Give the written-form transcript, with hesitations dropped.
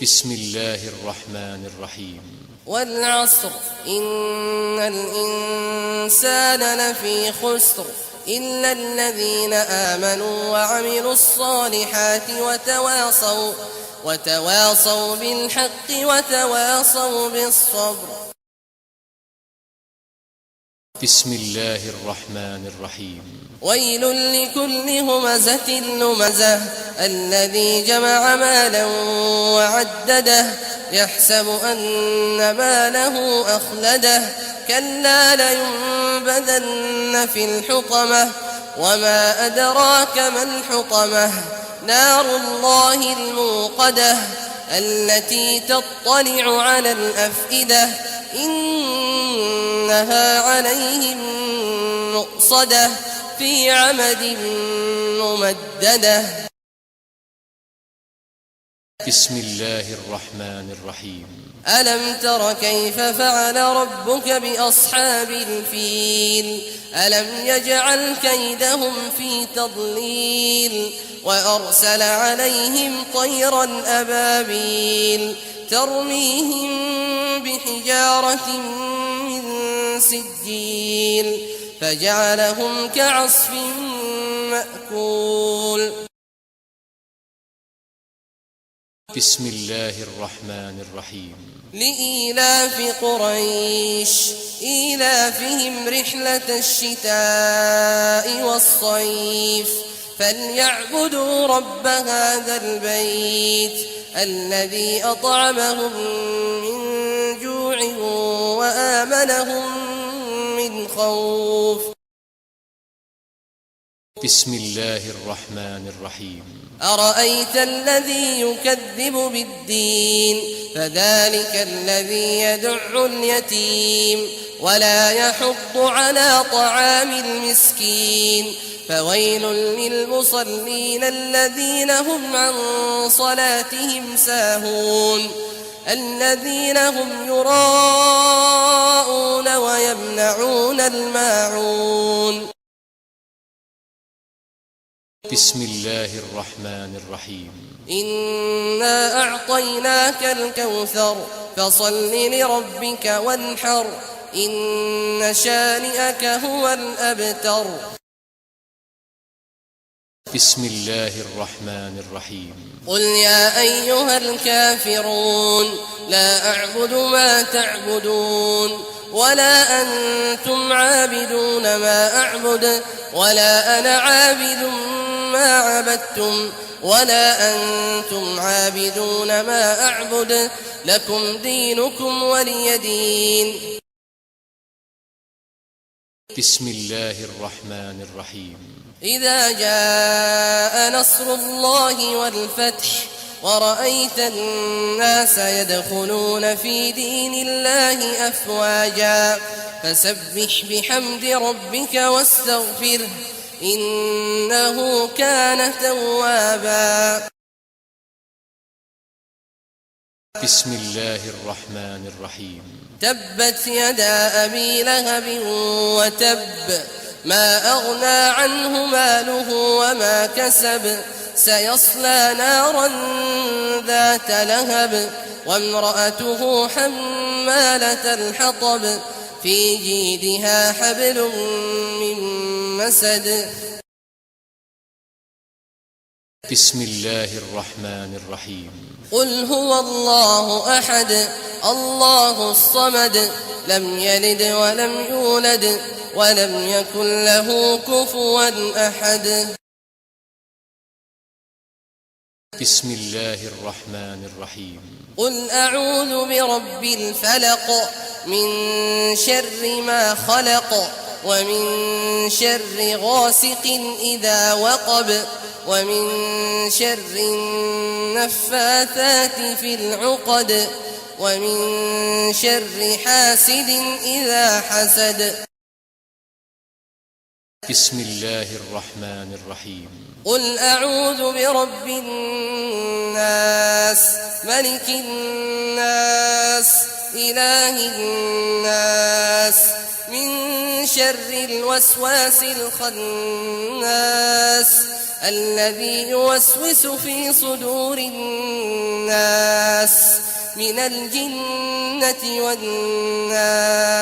بسم الله الرحمن الرحيم. والعصر إن الإنسان لفي خسر إلا الذين آمنوا وعملوا الصالحات وتواصوا بالحق وتواصوا بالصبر. بسم الله الرحمن الرحيم. ويل لكل همزة لمزة الذي جمع مالا وعدده يحسب أن ماله أخلده كلا لينبذن في الحطمة وما أدراك ما الحطمة نار الله الموقدة التي تطلع على الأفئدة إنها عليهم مؤصدة في عمد ممددة. بسم الله الرحمن الرحيم. ألم تر كيف فعل ربك بأصحاب الفيل ألم يجعل كيدهم في تضليل وأرسل عليهم طيرا أبابيل ترميهم بحجارة من سجيل فجعلهم كعصف مأكول. بسم الله الرحمن الرحيم. لإيلاف قريش إيلافهم رحلة الشتاء والصيف فليعبدوا رب هذا البيت الذي أطعمهم من جوع وآمنهم من خوف. بسم الله الرحمن الرحيم. أرأيت الذي يكذب بالدين فذلك الذي يدع اليتيم ولا يحض على طعام المسكين فويل للمصلين الذين هم عن صلاتهم ساهون الذين هم يراءون ويمنعون الماعون. بسم الله الرحمن الرحيم. إنا أعطيناك الكوثر فصل لربك وانحر إن شانئك هو الأبتر. بسم الله الرحمن الرحيم. قل يا أيها الكافرون لا أعبد ما تعبدون ولا أنتم عابدون ما أعبد ولا أنا عابد ما عبدتم ولا أنتم عابدون ما أعبد لكم دينكم ولي دين. بسم الله الرحمن الرحيم. إذا جاء نصر الله والفتح ورأيت الناس يدخلون في دين الله أفواجا فسبح بحمد ربك واستغفره إنه كان توابا. بسم الله الرحمن الرحيم. تبت يدا أبي لهب وتب ما أغنى عنه ماله وما كسب سيصلى نارا ذات لهب وامرأته حمالة الحطب في جيدها حبل من مسد. بسم الله الرحمن الرحيم. قل هو الله أحد الله الصمد لم يلد ولم يولد ولم يكن له كفوا أحد. بسم الله الرحمن الرحيم. قل أعوذ برب الفلق من شر ما خلق ومن شر غاسق إذا وقب ومن شر النفاثات في العقد ومن شر حاسد إذا حسد. بسم الله الرحمن الرحيم. قل أعوذ برب الناس ملك الناس إله الناس من شر الوسواس الخناس الذي يوسوس في صدور الناس من الجنة والناس.